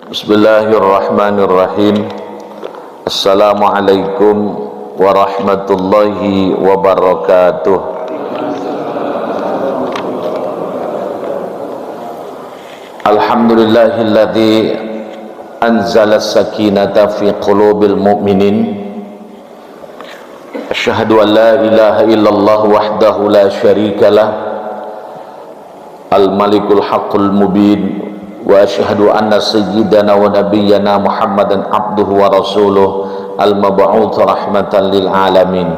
Bismillahirrahmanirrahim. Assalamualaikum warahmatullahi wabarakatuh. Alhamdulillahilladzi anzala as-sakinata fi qulubil mu'minin. Asyhadu an la ilaha illallah wahdahu la syarikalah, al-malikul haqqul mubin. Wa asyhadu anna sayyidana wa nabiyyana Muhammadan abduhu wa rasuluh al-mab'uts rahmatan lil alamin.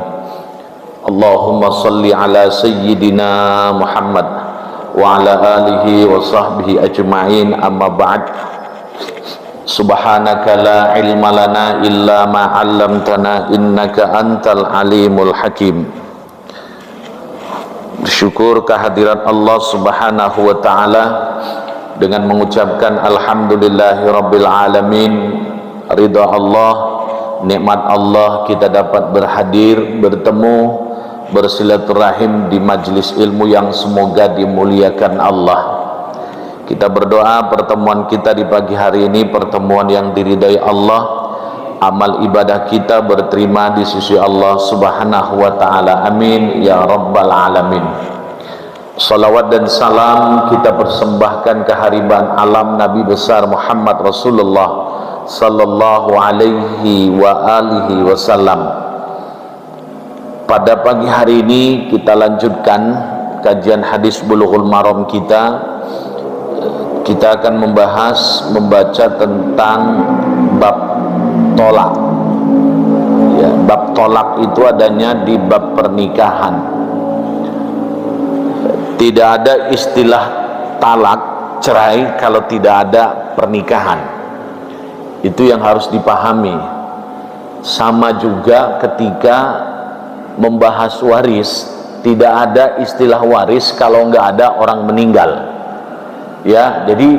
Allahumma salli ala sayyidina Muhammad wa ala alihi wa sahbihi ajma'in, amma ba'd. Subhanaka la ilma lana illa ma 'allamtana innaka antal alimul hakim. Bersyukur kehadirat Allah Subhanahu wa taala dengan mengucapkan alhamdulillahirabbil alamin. Ridha Allah, nikmat Allah, kita dapat berhadir, bertemu, bersilaturahim di majlis ilmu yang semoga dimuliakan Allah. Kita berdoa pertemuan kita di pagi hari ini pertemuan yang diridai Allah, amal ibadah kita berterima di sisi Allah Subhanahu wa taala. Amin ya rabbal alamin. Salawat dan salam kita persembahkan kehariban alam Nabi besar Muhammad Rasulullah sallallahu alaihi wa alihi wasallam. Pada pagi hari ini kita lanjutkan kajian hadis Bulughul Maram kita. Kita akan membaca tentang bab tolak. Ya, bab tolak itu adanya di bab pernikahan. Tidak ada istilah talak, cerai, kalau tidak ada pernikahan. Itu yang harus dipahami. Sama juga ketika membahas waris, tidak ada istilah waris kalau nggak ada orang meninggal. Ya, jadi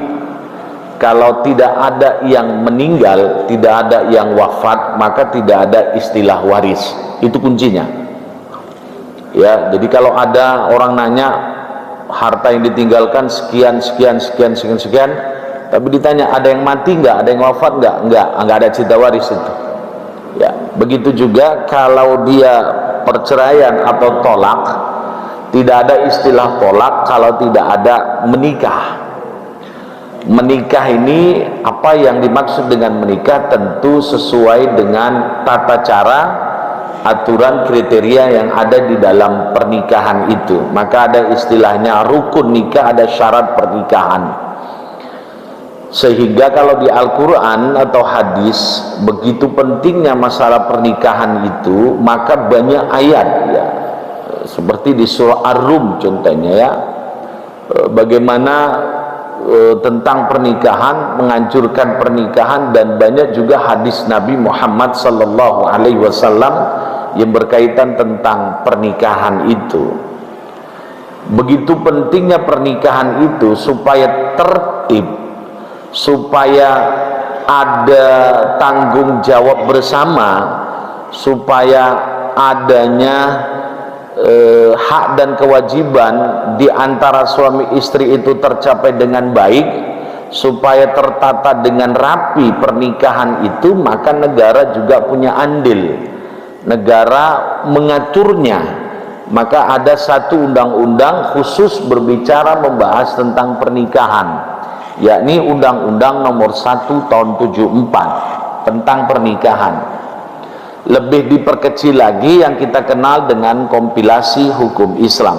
kalau tidak ada yang meninggal, tidak ada yang wafat, maka tidak ada istilah waris. Itu kuncinya. Ya, jadi kalau ada orang nanya harta yang ditinggalkan sekian, tapi ditanya ada yang mati nggak, ada yang wafat nggak ada cerita waris itu. Ya, begitu juga kalau dia perceraian atau tolak, tidak ada istilah tolak kalau tidak ada menikah. Menikah ini, apa yang dimaksud dengan menikah tentu sesuai dengan tata cara, aturan, kriteria yang ada di dalam pernikahan itu. Maka ada istilahnya rukun nikah, ada syarat pernikahan. Sehingga kalau di Al-Quran atau hadis begitu pentingnya masalah pernikahan itu, maka banyak ayat ya, seperti di surah Ar-Rum contohnya ya, bagaimana tentang pernikahan, menganjurkan pernikahan, dan banyak juga hadis Nabi Muhammad sallallahu alaihi wasallam yang berkaitan tentang pernikahan itu. Begitu pentingnya pernikahan itu supaya tertib, supaya ada tanggung jawab bersama, supaya adanya hak dan kewajiban di antara suami istri itu tercapai dengan baik, supaya tertata dengan rapi pernikahan itu, maka negara juga punya andil. Negara mengaturnya. Maka ada satu undang-undang khusus berbicara membahas tentang pernikahan, yakni Undang-Undang Nomor 1 Tahun 74 tentang pernikahan. Lebih diperkecil lagi yang kita kenal dengan kompilasi hukum Islam.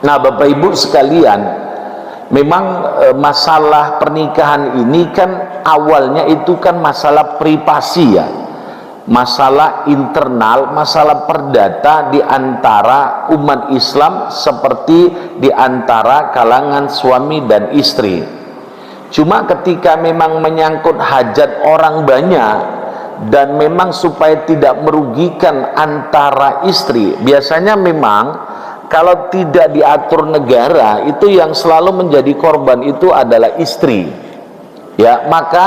Nah, Bapak Ibu sekalian, memang masalah pernikahan ini kan awalnya itu kan masalah privasi ya, masalah internal, masalah perdata di antara umat Islam, seperti di antara kalangan suami dan istri. Cuma ketika memang menyangkut hajat orang banyak dan memang supaya tidak merugikan antara istri, biasanya memang kalau tidak diatur negara, itu yang selalu menjadi korban itu adalah istri. Ya, maka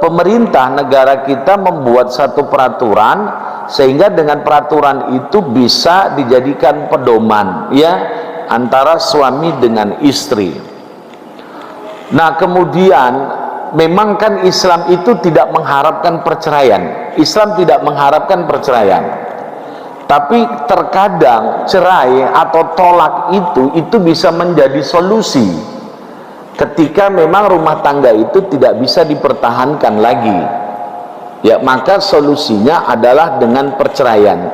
pemerintah negara kita membuat satu peraturan sehingga dengan peraturan itu bisa dijadikan pedoman ya antara suami dengan istri. Nah, kemudian memang kan Islam itu tidak mengharapkan perceraian. Islam tidak mengharapkan perceraian. Tapi terkadang cerai atau tolak itu bisa menjadi solusi ketika memang rumah tangga itu tidak bisa dipertahankan lagi. Ya, maka solusinya adalah dengan perceraian.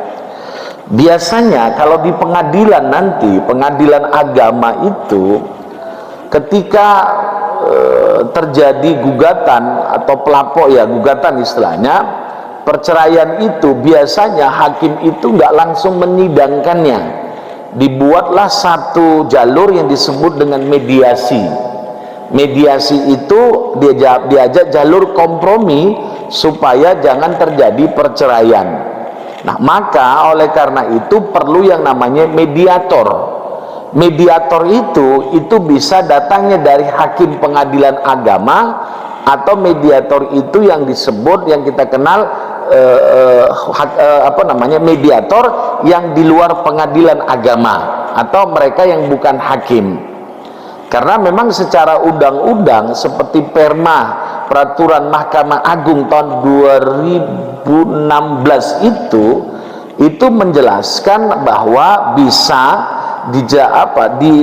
Biasanya kalau di pengadilan nanti, pengadilan agama itu ketika terjadi gugatan atau pelapor ya, gugatan istilahnya, perceraian itu biasanya hakim itu nggak langsung menyidangkannya. Dibuatlah satu jalur yang disebut dengan mediasi. Mediasi itu diajak jalur kompromi supaya jangan terjadi perceraian. Nah, maka oleh karena itu perlu yang namanya mediator. Mediator itu bisa datangnya dari hakim pengadilan agama, atau mediator itu yang disebut, yang kita kenal mediator yang di luar pengadilan agama atau mereka yang bukan hakim. Karena memang secara undang-undang seperti peraturan Mahkamah Agung tahun 2016 itu menjelaskan bahwa bisa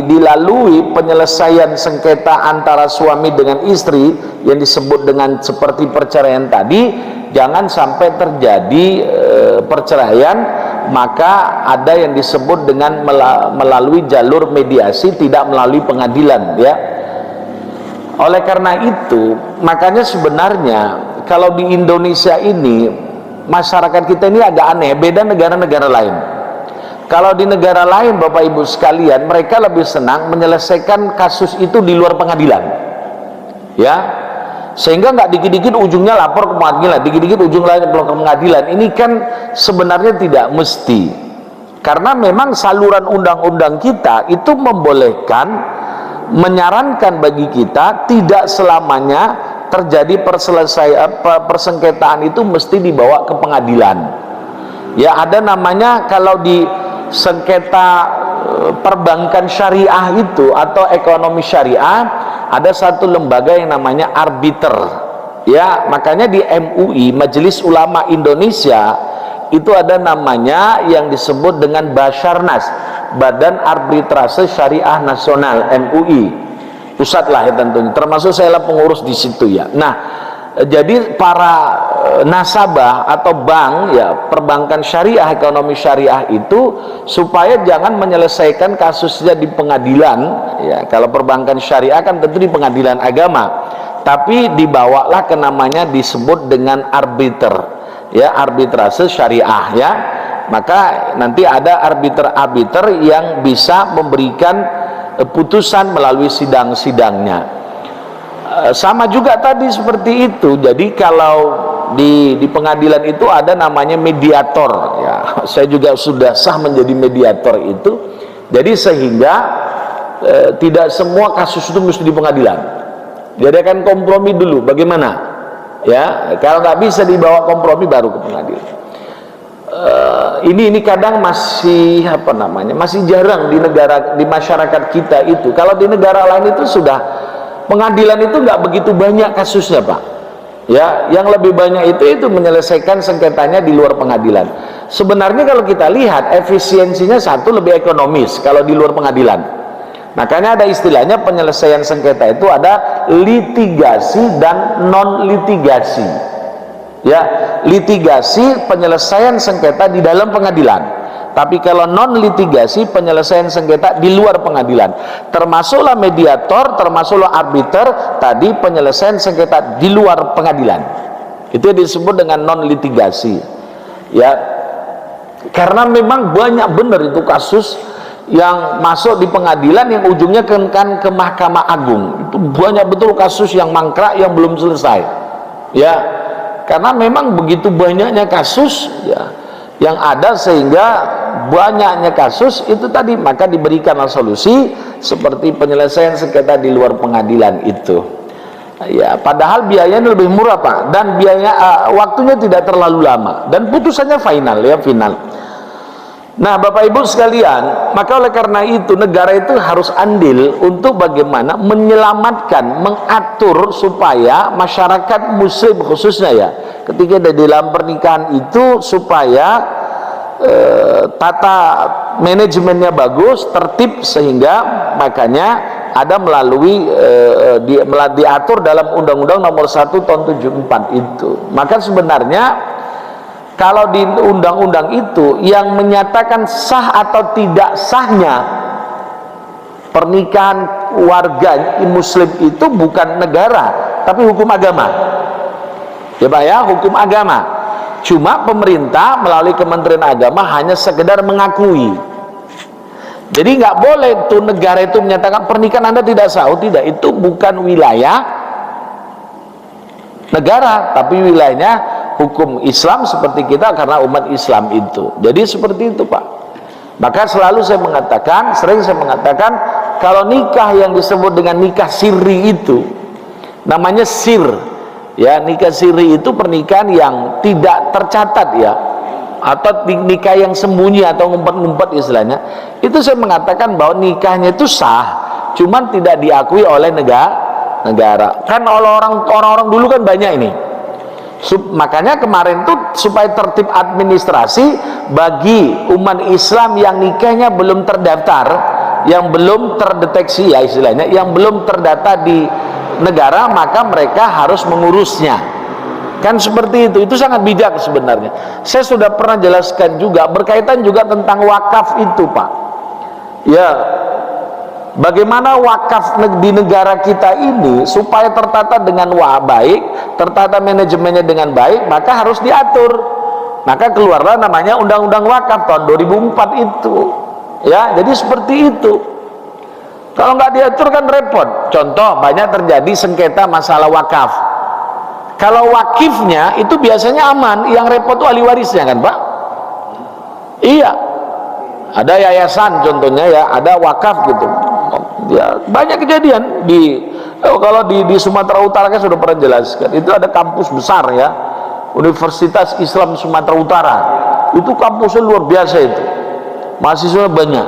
dilalui penyelesaian sengketa antara suami dengan istri yang disebut dengan seperti perceraian tadi. Jangan sampai terjadi perceraian, maka ada yang disebut dengan melalui jalur mediasi, tidak melalui pengadilan ya. Oleh karena itu, makanya sebenarnya kalau di Indonesia ini masyarakat kita ini agak aneh, beda negara-negara lain. Kalau di negara lain Bapak Ibu sekalian, mereka lebih senang menyelesaikan kasus itu di luar pengadilan ya, sehingga nggak dikit-dikit ujungnya lapor ke pengadilan, dikit-dikit ujung lain lapor ke pengadilan. Ini kan sebenarnya tidak mesti, karena memang saluran undang-undang kita itu membolehkan, menyarankan bagi kita tidak selamanya terjadi persengketaan itu mesti dibawa ke pengadilan ya. Ada namanya kalau di sengketa perbankan syariah itu atau ekonomi syariah, ada satu lembaga yang namanya arbiter ya. Makanya di MUI, Majelis Ulama Indonesia, itu ada namanya yang disebut dengan Basarnas, Badan Arbitrase Syariah Nasional, MUI pusat lah ya tentunya, termasuk saya lah pengurus di situ ya. Nah, jadi para nasabah atau bank ya, perbankan syariah, ekonomi syariah itu supaya jangan menyelesaikan kasusnya di pengadilan ya. Kalau perbankan syariah kan tentu di pengadilan agama, tapi dibawalah ke namanya disebut dengan arbiter ya, arbitrase syariah ya. Maka nanti ada arbiter yang bisa memberikan putusan melalui sidang-sidangnya. Sama juga tadi seperti itu. Jadi kalau di pengadilan itu ada namanya mediator ya. Saya juga sudah sah menjadi mediator itu. Jadi sehingga tidak semua kasus itu mesti di pengadilan. Jadi akan kompromi dulu bagaimana ya. Kalau nggak bisa dibawa kompromi baru ke pengadilan. Ini kadang masih masih jarang di masyarakat kita itu. Kalau di negara lain itu sudah, pengadilan itu nggak begitu banyak kasusnya Pak ya. Yang lebih banyak itu menyelesaikan sengketanya di luar pengadilan. Sebenarnya kalau kita lihat efisiensinya satu, lebih ekonomis kalau di luar pengadilan. Makanya ada istilahnya penyelesaian sengketa itu ada litigasi dan non litigasi ya. Litigasi penyelesaian sengketa di dalam pengadilan, tapi kalau non litigasi penyelesaian sengketa di luar pengadilan. Termasuklah mediator, termasuklah arbiter tadi, penyelesaian sengketa di luar pengadilan. Itu disebut dengan non litigasi ya. Karena memang banyak benar itu kasus yang masuk di pengadilan yang ujungnya kan ke Mahkamah Agung. Itu banyak betul kasus yang mangkrak yang belum selesai, ya, karena memang begitu banyaknya kasus ya yang ada, sehingga banyaknya kasus itu tadi, maka diberikanlah solusi seperti penyelesaian sengketa di luar pengadilan itu, ya, padahal biayanya lebih murah Pak, dan biaya waktunya tidak terlalu lama, dan putusannya final, ya, final. Nah Bapak Ibu sekalian, maka oleh karena itu negara itu harus andil untuk bagaimana menyelamatkan, mengatur supaya masyarakat muslim khususnya ya, ketika ada di dalam pernikahan itu supaya tata manajemennya bagus, tertib, sehingga makanya ada melalui diatur dalam Undang-Undang Nomor 1 Tahun 74 itu. Maka sebenarnya kalau di undang-undang itu yang menyatakan sah atau tidak sahnya pernikahan warga muslim itu bukan negara, tapi hukum agama, ya Pak ya, hukum agama. Cuma pemerintah melalui Kementerian Agama hanya sekedar mengakui. Jadi nggak boleh tuh negara itu menyatakan pernikahan Anda tidak sah. Oh, tidak, itu bukan wilayah negara, tapi wilayahnya hukum Islam seperti kita, karena umat Islam itu. Jadi seperti itu Pak. Maka selalu saya mengatakan, sering saya mengatakan, kalau nikah yang disebut dengan nikah sirri itu namanya sir, ya, nikah sirri itu pernikahan yang tidak tercatat ya, atau nikah yang sembunyi atau ngumpet-ngumpet istilahnya. Itu saya mengatakan bahwa nikahnya itu sah, cuman tidak diakui oleh negara. Kan orang-orang dulu kan banyak ini. Makanya kemarin tuh supaya tertib administrasi bagi umat Islam yang nikahnya belum terdaftar, yang belum terdeteksi ya istilahnya, yang belum terdata di negara, maka mereka harus mengurusnya. Kan seperti itu sangat bijak sebenarnya. Saya sudah pernah jelaskan juga berkaitan juga tentang wakaf itu Pak. Ya, bagaimana wakaf di negara kita ini supaya tertata dengan baik, tertata manajemennya dengan baik, maka harus diatur. Maka keluarlah namanya Undang-Undang Wakaf tahun 2004 itu. Ya, jadi seperti itu. Kalau nggak diatur kan repot. Contoh, banyak terjadi sengketa masalah wakaf. Kalau wakifnya itu biasanya aman, yang repot itu ahli warisnya kan Pak? Iya. Ada yayasan contohnya ya, ada wakaf gitu. Ya, banyak kejadian kalau di Sumatera Utara kan sudah pernah jelaskan. Itu ada kampus besar ya, Universitas Islam Sumatera Utara. Itu kampusnya luar biasa itu. Mahasiswa banyak.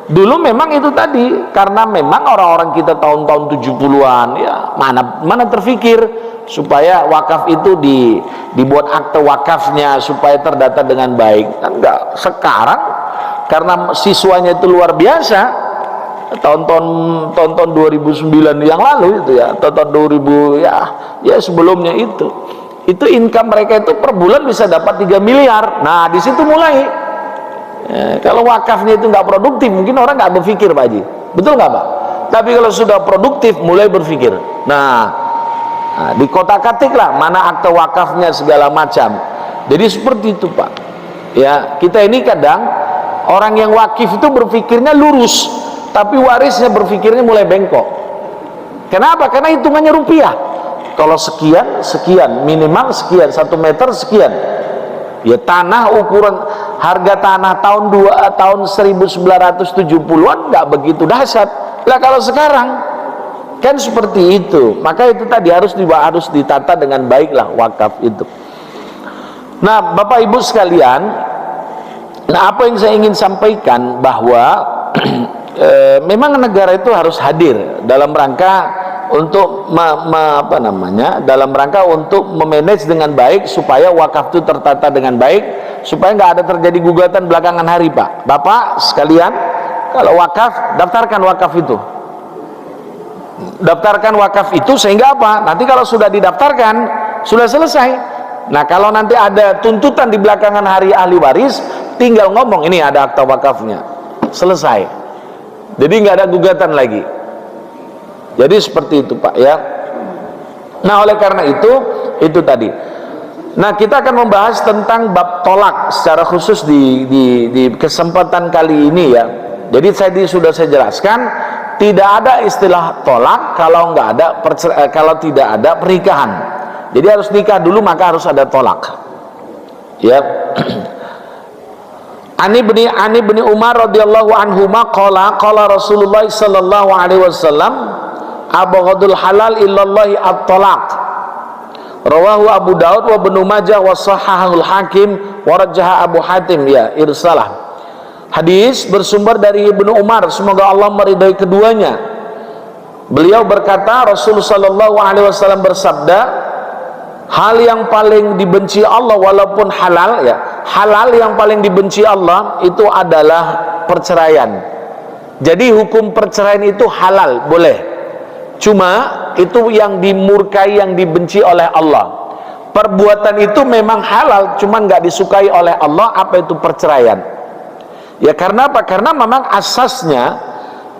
Dulu memang itu tadi, karena memang orang-orang kita tahun-tahun 70-an ya, mana terfikir supaya wakaf itu dibuat akte wakafnya supaya terdata dengan baik. Kan enggak. Sekarang karena siswanya itu luar biasa, tahun-tahun 2009 yang lalu itu ya, tahun 2000 ya sebelumnya itu income mereka itu per bulan bisa dapat 3 miliar. Nah di situ mulai kalau wakafnya itu nggak produktif, mungkin orang nggak berpikir Pak Haji, betul nggak Pak? Tapi kalau sudah produktif mulai berpikir. Nah di kotak-katik lah mana akte wakafnya segala macam. Jadi seperti itu Pak ya. Kita ini kadang orang yang wakif itu berpikirnya lurus, tapi warisnya berpikirnya mulai bengkok. Kenapa? Karena hitungannya rupiah. Kalau sekian, minimal sekian, 1 meter sekian. Ya tanah ukuran harga tanah tahun 1970-an nggak begitu dahsyat. Lah kalau sekarang kan seperti itu. Maka itu tadi harus ditata dengan baiklah wakaf itu. Nah, Bapak Ibu sekalian, apa yang saya ingin sampaikan bahwa memang negara itu harus hadir dalam rangka untuk dalam rangka untuk memanage dengan baik supaya wakaf itu tertata dengan baik, supaya nggak ada terjadi gugatan belakangan hari Pak. Bapak sekalian, kalau wakaf, daftarkan wakaf itu sehingga apa? Nanti kalau sudah didaftarkan sudah selesai. Nah kalau nanti ada tuntutan di belakangan hari ahli waris, tinggal ngomong ini ada akta wakafnya, selesai. Jadi nggak ada gugatan lagi. Jadi seperti itu Pak ya. Nah oleh karena itu tadi. Nah kita akan membahas tentang bab tolak secara khusus di kesempatan kali ini ya. Jadi sudah saya jelaskan, tidak ada istilah tolak kalau kalau tidak ada pernikahan. Jadi harus nikah dulu maka harus ada tolak. Ya. Ani bin Umar radhiyallahu anhuma qala Rasulullah sallallahu alaihi wasallam abghadul halal illallahi at-talaq. Rawahu Abu Daud wa Ibnu Majah wa sahahul Hakim wa rajjaha Abu Hatim, ya irsalah. Hadis bersumber dari Ibnu Umar, semoga Allah meridai keduanya. Beliau berkata, Rasul sallallahu alaihi wasallam bersabda, hal yang paling dibenci Allah walaupun halal, ya, halal yang paling dibenci Allah itu adalah perceraian. Jadi hukum perceraian itu halal, boleh. Cuma itu yang dimurkai, yang dibenci oleh Allah. Perbuatan itu memang halal, cuma nggak disukai oleh Allah. Apa itu perceraian? Ya karena apa? Karena memang asasnya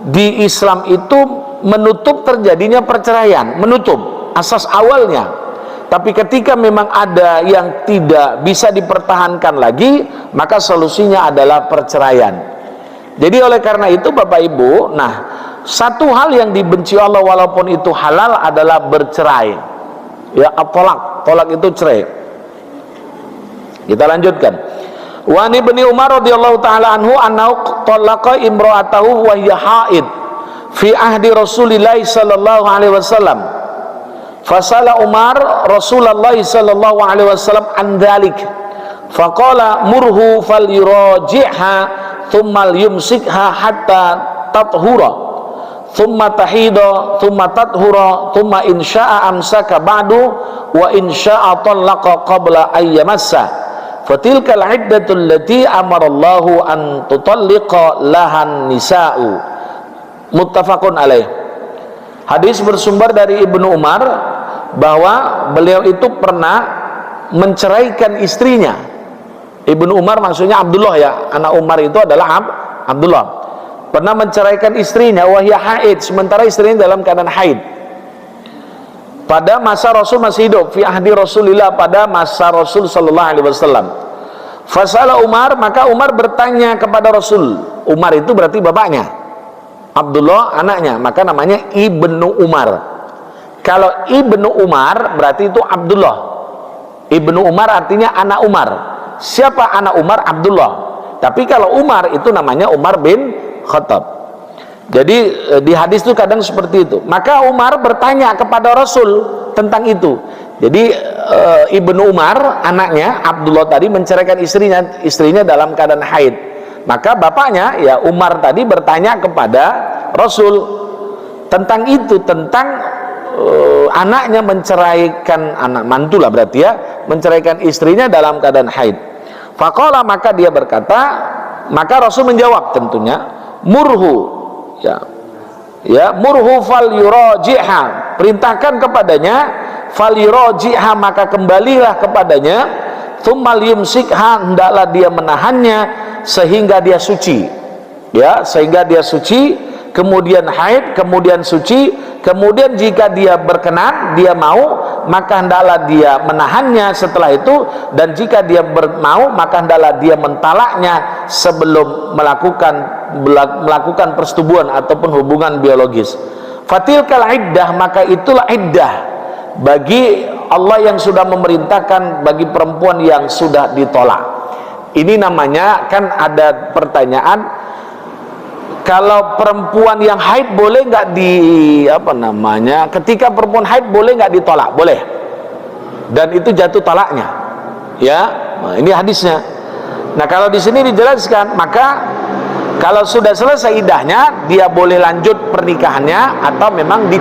di Islam itu menutup terjadinya perceraian, menutup asas awalnya. Tapi ketika memang ada yang tidak bisa dipertahankan lagi, maka solusinya adalah perceraian. Jadi oleh karena itu Bapak Ibu, nah satu hal yang dibenci Allah walaupun itu halal adalah bercerai. Ya, tolak itu cerai. Kita lanjutkan. Wa an Ibnu Umar radhiyallahu taala anhu annahu talaqa imra'atahu wa hiya haid fi ahdi Rasulillah sallallahu alaihi wasallam. Fasala Umar Rasulullah sallallahu alaihi wasallam an dzalik. Faqala murhu falyuraji'ha thumma yumsikha hatta tathura. Thumma tahida thumma tathura thumma in syaa'a amsaka ba'du wa in syaa'a talaqa qabla ayyamassa. Fatilkal iddatul lati amarallahu an tutalliqa lahan nisa'u. Muttafaqun alaih. Hadis bersumber dari Ibnu Umar bahwa beliau itu pernah menceraikan istrinya. Ibnu Umar maksudnya Abdullah, ya, anak Umar itu adalah Abdullah. Pernah menceraikan istrinya wahya haid, sementara istrinya dalam keadaan haid. Pada masa Rasul masih hidup, fi ahdi Rasulillah, pada masa Rasul sallallahu alaihi wasallam. Fasala Umar, maka Umar bertanya kepada Rasul. Umar itu berarti bapaknya, Abdullah anaknya, maka namanya Ibnu Umar. Kalau Ibnu Umar berarti itu Abdullah. Ibnu Umar artinya anak Umar. Siapa anak Umar? Abdullah. Tapi kalau Umar itu namanya Umar bin Khattab. Jadi di hadis itu kadang seperti itu. Maka Umar bertanya kepada Rasul tentang itu. Jadi Ibnu Umar anaknya Abdullah tadi menceraikan istrinya dalam keadaan haid. Maka bapaknya, ya Umar tadi, bertanya kepada Rasul tentang itu, tentang anaknya menceraikan, anak mantu lah berarti, ya, menceraikan istrinya dalam keadaan haid. Faqala, maka dia berkata, maka Rasul menjawab tentunya, murhu, ya murhu fal yuraji'ha, perintahkan kepadanya, fal yuraji'ha, maka kembalilah kepadanya, tsummal yumsikha, hendaklah dia menahannya sehingga dia suci, ya, sehingga dia suci, kemudian haid, kemudian suci, kemudian jika dia berkenan, dia mau, maka hendaklah dia menahannya setelah itu, dan jika dia mau, maka hendaklah dia mentalaknya sebelum melakukan persetubuhan ataupun hubungan biologis. Fatilkal iddah, maka itulah iddah bagi Allah yang sudah memerintahkan bagi perempuan yang sudah ditolak. Ini namanya, kan ada pertanyaan, kalau perempuan yang haid boleh nggak ketika perempuan haid boleh nggak ditolak? Boleh, dan itu jatuh talaknya, ya. Nah, ini hadisnya. Nah, kalau di sini dijelaskan, maka kalau sudah selesai iddahnya, dia boleh lanjut pernikahannya atau memang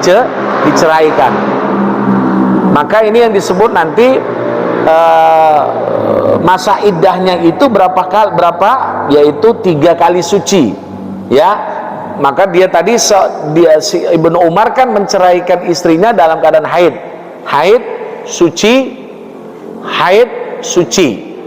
diceraikan. Maka ini yang disebut nanti masa iddahnya itu berapa, yaitu 3 kali suci, ya. Maka dia tadi si Ibnu Umar kan menceraikan istrinya dalam keadaan haid suci.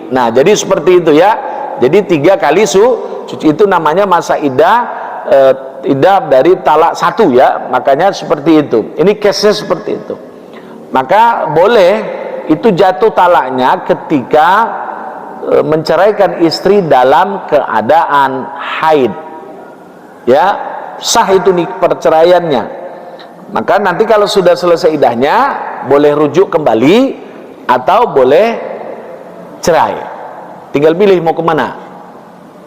Nah, jadi seperti itu, ya. Jadi 3 kali suci itu namanya masa iddah dari talak 1, ya. Makanya seperti itu. Ini case-nya seperti itu. Maka boleh itu jatuh talaknya ketika menceraikan istri dalam keadaan haid. ya sah itu perceraiannya. Maka nanti kalau sudah selesai iddahnya boleh rujuk kembali atau boleh cerai, tinggal pilih mau kemana.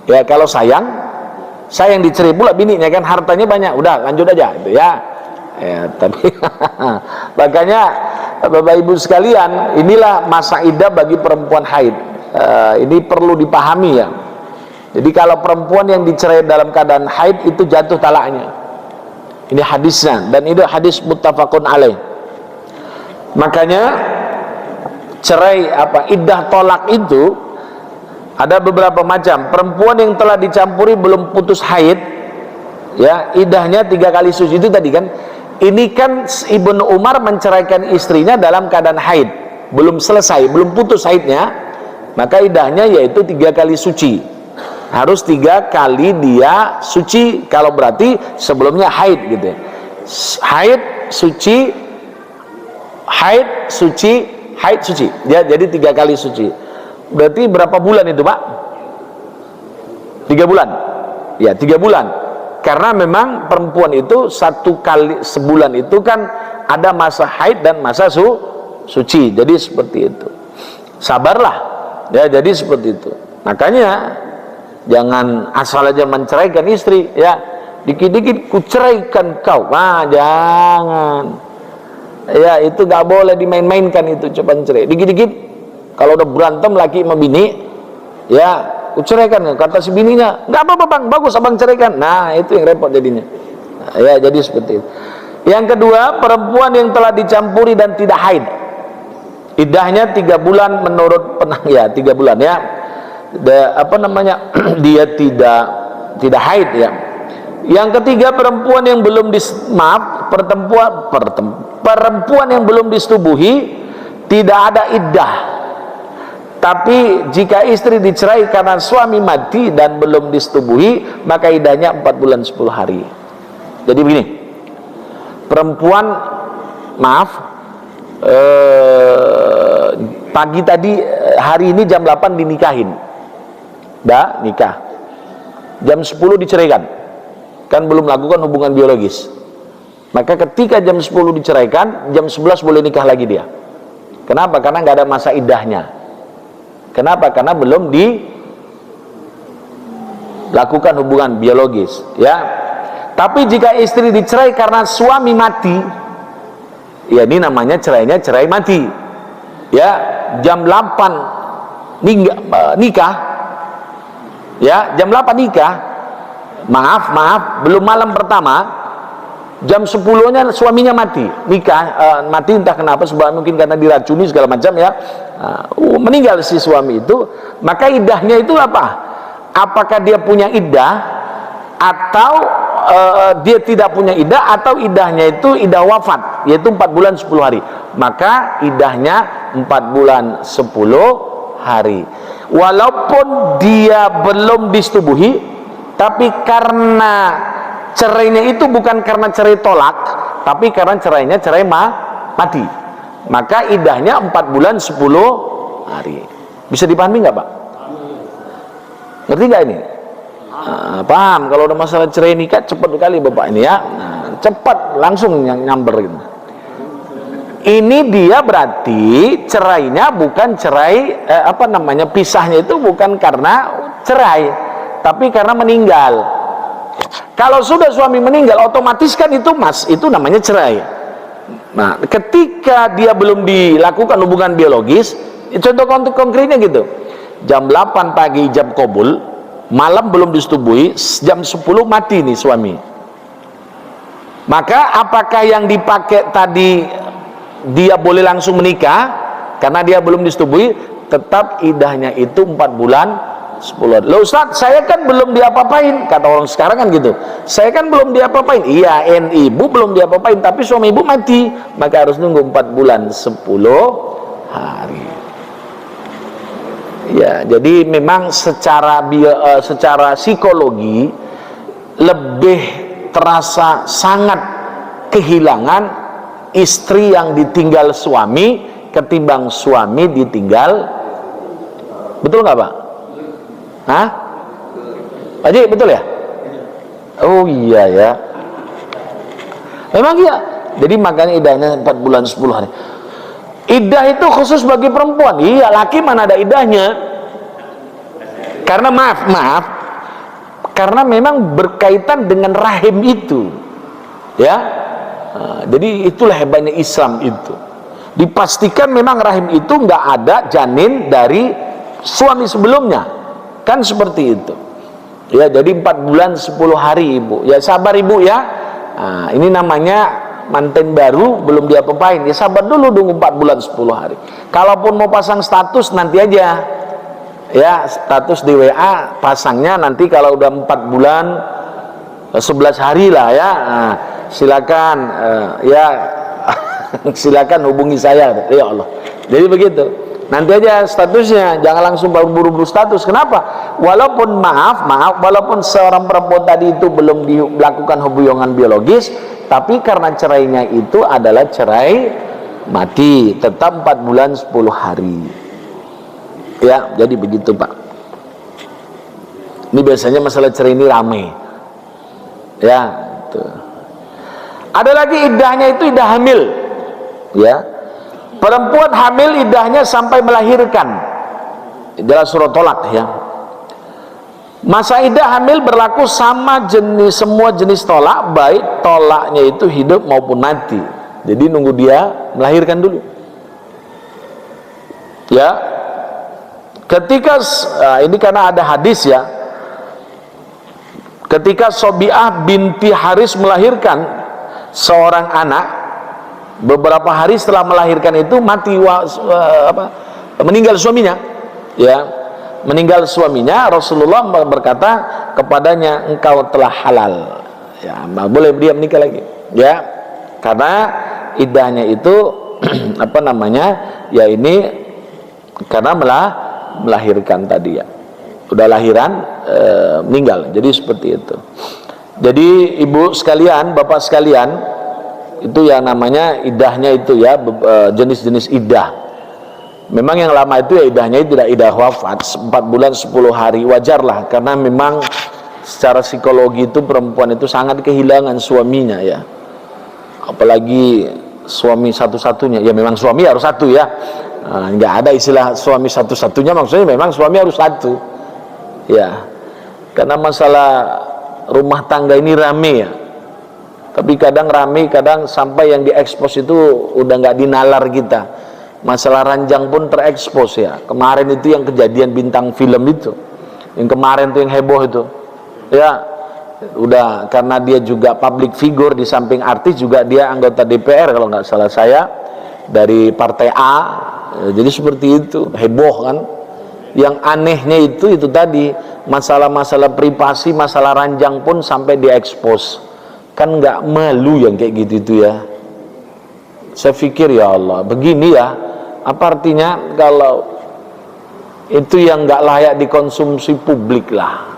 Ya kalau sayang dicerai pula bininya kan, hartanya banyak, udah lanjut aja gitu ya. Tapi makanya Bapak Ibu sekalian, inilah masa iddah bagi perempuan haid. Ini perlu dipahami ya. Jadi kalau perempuan yang dicerai dalam keadaan haid itu jatuh talaknya. Ini hadisnya, dan itu hadis muttafaqun alaih. Makanya cerai iddah tolak itu ada beberapa macam. Perempuan yang telah dicampuri belum putus haid, ya iddahnya 3 kali suci itu tadi kan. Ini kan Ibnu Umar menceraikan istrinya dalam keadaan haid, belum selesai, belum putus haidnya, maka iddahnya yaitu 3 kali suci. Harus 3 kali dia suci, kalau berarti sebelumnya haid gitu ya. Haid, suci, haid, suci, haid, suci. Ya, jadi 3 kali suci. Berarti berapa bulan itu Pak? 3 bulan. Ya 3 bulan. Karena memang perempuan itu 1 kali sebulan itu kan ada masa haid dan masa suci. Jadi seperti itu. Sabarlah. Ya jadi seperti itu. Makanya jangan asal aja menceraikan istri ya. Dikit-dikit kuceraikan kau. Nah, jangan. Ya itu gak boleh dimain-mainkan itu coba cerai. Dikit-dikit kalau udah berantem laki sama bini, ya kuceraikan, kata si bininya, nggak apa-apa bang, bagus abang ceraikan. Nah itu yang repot jadinya. Ya jadi seperti itu. Yang kedua, perempuan yang telah dicampuri dan tidak haid, iddahnya 3 bulan menurut ya 3 bulan ya. Dia tidak haid ya. Yang ketiga, perempuan yang belum perempuan yang belum disetubuhi, tidak ada iddah. Tapi jika istri dicerai karena suami mati dan belum disetubuhi, maka iddahnya 4 bulan 10 hari. Jadi begini, perempuan pagi tadi, hari ini jam 8 dinikahin, dah nikah, jam 10 diceraikan, kan belum melakukan hubungan biologis. Maka ketika jam 10 diceraikan, jam 11 boleh nikah lagi dia. Kenapa? Karena nggak ada masa iddahnya. Kenapa? Karena belum dilakukan hubungan biologis ya. Tapi jika istri dicerai karena suami mati, ya ini namanya cerainya cerai mati ya. Jam 8 nikah ya, jam 8 nikah, maaf belum malam pertama, jam 10-nya suaminya mati, mati entah kenapa, sebab mungkin karena diracuni segala macam ya. Meninggal si suami itu, maka iddahnya itu apa? Apakah dia punya iddah atau dia tidak punya iddah, atau iddahnya itu iddah wafat, yaitu 4 bulan 10 hari. Maka iddahnya 4 bulan 10 hari. Walaupun dia belum disetubuhi, tapi karena cerainya itu bukan karena cerai tolak, tapi karena cerainya cerai mati, maka iddahnya 4 bulan 10 hari. Bisa dipahami nggak Pak? Ngerti nggak ini? Paham? Kalau udah masalah cerai nikah cepat sekali Bapak ini ya. Cepat langsung nyamber gitu. Ini dia berarti cerainya bukan cerai pisahnya itu bukan karena cerai, tapi karena meninggal. Kalau sudah suami meninggal, otomatis kan itu namanya cerai. Nah, ketika dia belum dilakukan hubungan biologis, contoh konkretnya gitu, jam 8 pagi ijab qabul, malam belum disetubuhi, jam 10 mati nih suami. Maka apakah yang dipakai tadi dia boleh langsung menikah karena dia belum disetubuhi? Tetap iddahnya itu 4 bulan 10 hari. Loh Ustaz, saya kan belum diapa-apain, kata orang sekarang kan gitu. Saya kan belum diapa-apain. Iya, ibu belum diapa-apain, tapi suami ibu mati, maka harus nunggu 4 bulan 10 hari. Ya, jadi memang secara psikologi lebih terasa sangat kehilangan istri yang ditinggal suami ketimbang suami ditinggal. Betul nggak Pak? Hah? Pak Haji, betul ya? Oh iya ya. Memang iya. Jadi makanya idahnya 4 bulan 10 hari. Idah itu khusus bagi perempuan. Iya, laki mana ada idahnya. Karena maaf, karena memang berkaitan dengan rahim itu. Ya. Jadi itulah hebatnya Islam itu. Dipastikan memang rahim itu nggak ada janin dari suami sebelumnya. Kan seperti itu. Ya, jadi 4 bulan 10 hari ibu. Ya sabar ibu ya. Nah, ini namanya manten baru, belum diapa-apain. Ya sabar dulu, tunggu 4 bulan 10 hari. Kalaupun mau pasang status nanti aja. Ya, status di WA pasangnya nanti kalau udah 4 bulan 11 hari lah ya. Nah, silakan ya silakan hubungi saya. Ya Allah. Jadi begitu. Nanti aja statusnya, jangan langsung buru-buru status. Kenapa? Walaupun walaupun seorang perempuan tadi itu belum dilakukan hubungan biologis, tapi karena cerainya itu adalah cerai mati, tetap 4 bulan 10 hari. Ya, jadi begitu Pak. Ini biasanya masalah cerai ini rame. Ya, gitu. Ada lagi idahnya itu idah hamil. Ya. Perempuan hamil idahnya sampai melahirkan. Dalam surah Tolak ya. Masa idah hamil berlaku sama semua jenis tolak, baik tolaknya itu hidup maupun mati. Jadi nunggu dia melahirkan dulu. Ya. Ketika ini karena ada hadis ya. Ketika Sobiah binti Haris melahirkan seorang anak, beberapa hari setelah melahirkan itu mati meninggal suaminya. Ya, meninggal suaminya. Rasulullah berkata kepadanya, engkau telah halal. Ya, boleh dia menikah lagi. Ya, karena idahnya itu ya ini karena melahirkan tadi ya. Udah lahiran meninggal. Jadi seperti itu. Jadi ibu sekalian, bapak sekalian, itu yang namanya idahnya itu ya, jenis-jenis idah. Memang yang lama itu ya idahnya itu tidak idah wafat, 4 bulan 10 hari, wajarlah karena memang secara psikologi itu perempuan itu sangat kehilangan suaminya ya. Apalagi suami satu-satunya, ya memang suami harus satu ya. Nggak ada istilah suami satu-satunya, maksudnya memang suami harus satu. Ya. Karena masalah rumah tangga ini rame ya. Tapi kadang rame, kadang sampai yang diekspos itu udah nggak dinalar kita. Masalah ranjang pun terekspos ya. Kemarin itu yang kejadian bintang film itu, yang kemarin tuh yang heboh itu, ya udah karena dia juga public figure di samping artis juga dia anggota DPR kalau nggak salah saya dari partai A. Jadi seperti itu heboh kan. Yang anehnya itu tadi masalah-masalah privasi, masalah ranjang pun sampai diekspos. Kan nggak malu yang kayak gitu itu ya. Saya pikir ya Allah begini ya, apa artinya kalau itu yang nggak layak dikonsumsi publik lah.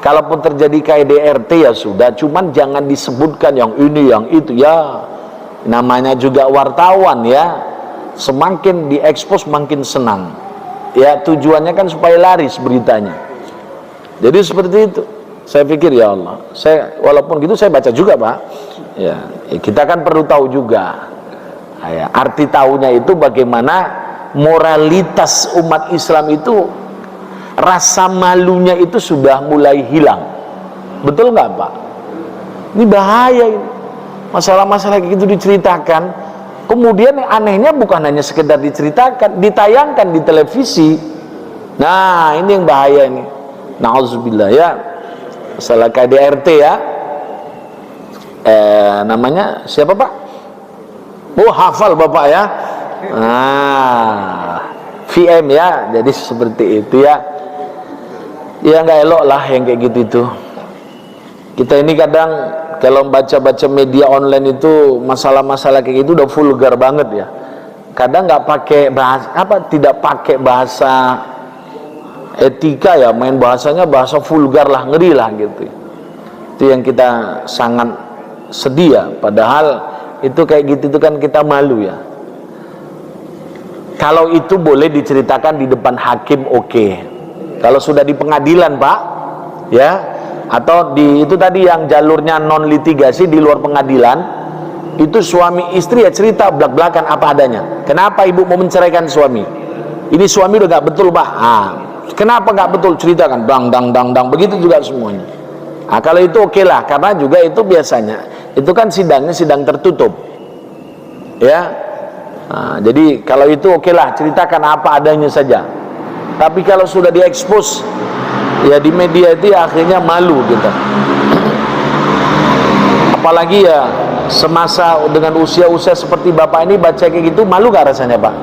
Kalaupun terjadi KDRT ya sudah, cuman jangan disebutkan yang ini yang itu ya. Namanya juga wartawan ya, semakin diekspos makin senang ya, tujuannya kan supaya laris beritanya. Jadi seperti itu. Saya pikir ya Allah, walaupun gitu saya baca juga Pak ya, kita kan perlu tahu juga ya, arti tahunya itu bagaimana moralitas umat Islam itu, rasa malunya itu sudah mulai hilang. Betul nggak Pak? Ini bahaya ini. Masalah-masalah kayak gitu diceritakan, kemudian yang anehnya bukan hanya sekedar diceritakan, ditayangkan di televisi. Nah ini yang bahaya ini. Na'udzubillah ya. Masalah KDRT ya, namanya siapa Pak? Oh hafal Bapak ya. VM ya. Jadi seperti itu ya. Ya nggak elok lah yang kayak gitu itu. Kita ini kadang kalau baca-baca media online itu masalah-masalah kayak gitu udah vulgar banget ya. Kadang nggak pakai bahasa tidak pakai bahasa etika ya, main bahasanya bahasa vulgar lah, ngeri lah gitu. Itu yang kita sangat sedih ya. Padahal itu kayak gitu itu kan kita malu ya. Kalau itu boleh diceritakan di depan hakim oke. Kalau sudah di pengadilan Pak ya, atau di itu tadi yang jalurnya non litigasi di luar pengadilan, itu suami istri ya cerita belak-belakan apa adanya. Kenapa ibu mau menceraikan suami? Ini suami udah gak betul pak. Kenapa gak betul? Ceritakan, dang, begitu juga semuanya. Kalau itu oke lah, karena juga itu biasanya itu kan sidangnya sidang tertutup, ya. Jadi kalau itu oke lah, ceritakan apa adanya saja. Tapi kalau sudah diekspos ya di media itu ya akhirnya malu kita. Apalagi ya semasa dengan usia-usia seperti bapak ini baca kayak gitu, malu gak rasanya pak?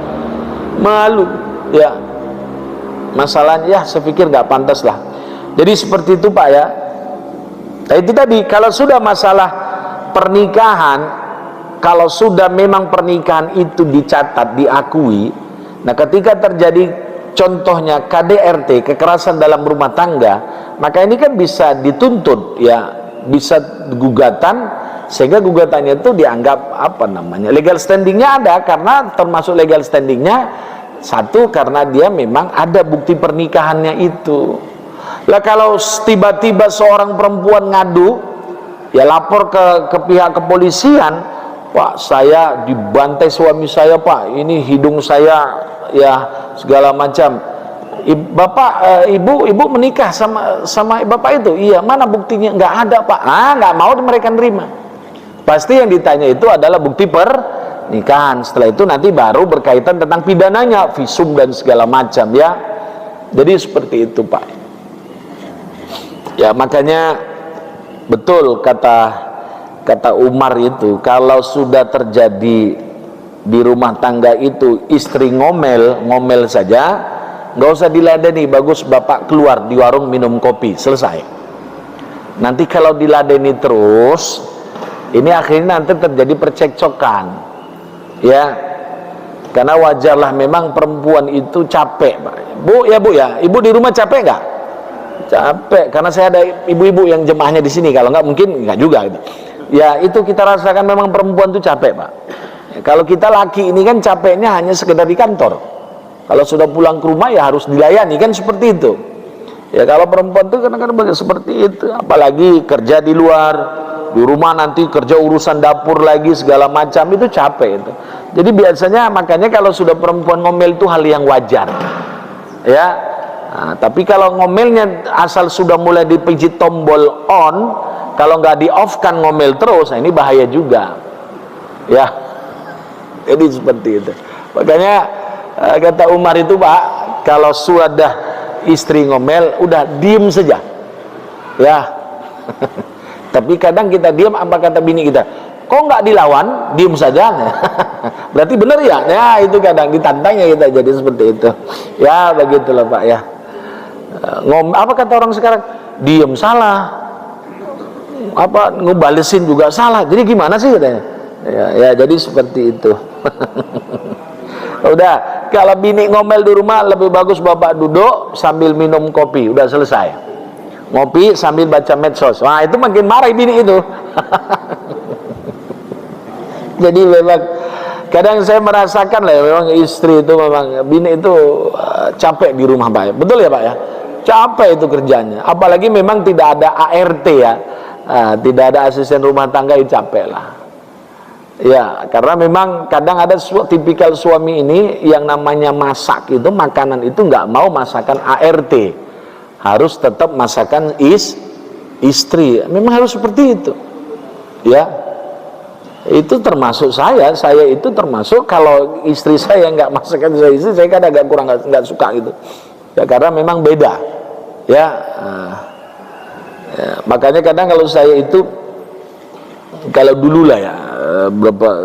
Malu ya. Masalahnya ya saya pikir gak pantas lah. Jadi seperti itu pak ya. Nah itu tadi, kalau sudah masalah pernikahan, kalau sudah memang pernikahan itu dicatat, diakui, nah ketika terjadi contohnya KDRT, kekerasan dalam rumah tangga, maka ini kan bisa dituntut ya, bisa gugatan, sehingga gugatannya itu dianggap apa namanya, legal standingnya ada, karena termasuk legal standingnya satu karena dia memang ada bukti pernikahannya itu. Lah kalau tiba-tiba seorang perempuan ngadu, ya lapor ke pihak kepolisian, Pak saya dibantai suami saya Pak, ini hidung saya ya segala macam. Ibu menikah sama bapak itu? Iya, mana buktinya? Nggak ada Pak. Nggak mau mereka nerima. Pasti yang ditanya itu adalah bukti pernikahan. Setelah itu nanti baru berkaitan tentang pidananya, visum dan segala macam ya. Jadi seperti itu Pak. Ya makanya betul kata Umar itu, kalau sudah terjadi di rumah tangga itu istri ngomel saja, nggak usah diladeni, bagus bapak keluar di warung minum kopi, selesai. Nanti kalau diladeni terus, ini akhirnya nanti terjadi percekcokan ya, karena wajarlah memang perempuan itu capek Pak. Bu ya, ibu di rumah capek nggak? Capek, karena saya ada ibu-ibu yang jemaahnya di sini, kalau nggak mungkin nggak juga gitu. Ya itu kita rasakan memang perempuan itu capek Pak. Ya, kalau kita laki ini kan capeknya hanya sekedar di kantor, kalau sudah pulang ke rumah ya harus dilayani kan seperti itu. Ya kalau perempuan itu kadang-kadang seperti itu, apalagi kerja di luar, di rumah nanti kerja urusan dapur lagi segala macam, itu capek itu. Jadi biasanya makanya kalau sudah perempuan ngomel itu hal yang wajar ya. Nah, tapi kalau ngomelnya asal sudah mulai dipijit tombol on, kalau nggak di off kan ngomel terus, nah ini bahaya juga ya. Jadi seperti itu. Makanya kata Umar itu Pak, kalau sudah istri ngomel udah diem saja ya. Tapi kadang kita diem, apa kata bini kita, kok nggak dilawan, diem saja. Berarti benar ya. Ya itu kadang ditantangnya kita jadi seperti itu ya. Begitulah Pak ya. Apa kata orang sekarang, diem salah, apa ngebalesin juga salah, jadi gimana sih katanya ya jadi seperti itu. Udah, kalau bini ngomel di rumah lebih bagus bapak duduk sambil minum kopi, udah selesai, ngopi sambil baca medsos. Wah itu makin marah bini itu. Jadi memang kadang saya merasakan lah, memang istri itu memang, bini itu capek di rumah Pak, betul ya Pak ya, capek itu kerjanya. Apalagi memang tidak ada ART ya, tidak ada asisten rumah tangga, itu capek lah ya. Karena memang kadang ada tipikal suami ini yang namanya masak itu, makanan itu nggak mau masakan ART, harus tetap masakan istri. Memang harus seperti itu ya. Itu termasuk saya itu termasuk, kalau istri saya nggak masakan saya kan agak kurang, nggak suka gitu ya, karena memang beda ya. Makanya kadang kalau saya itu, kalau dulu lah ya,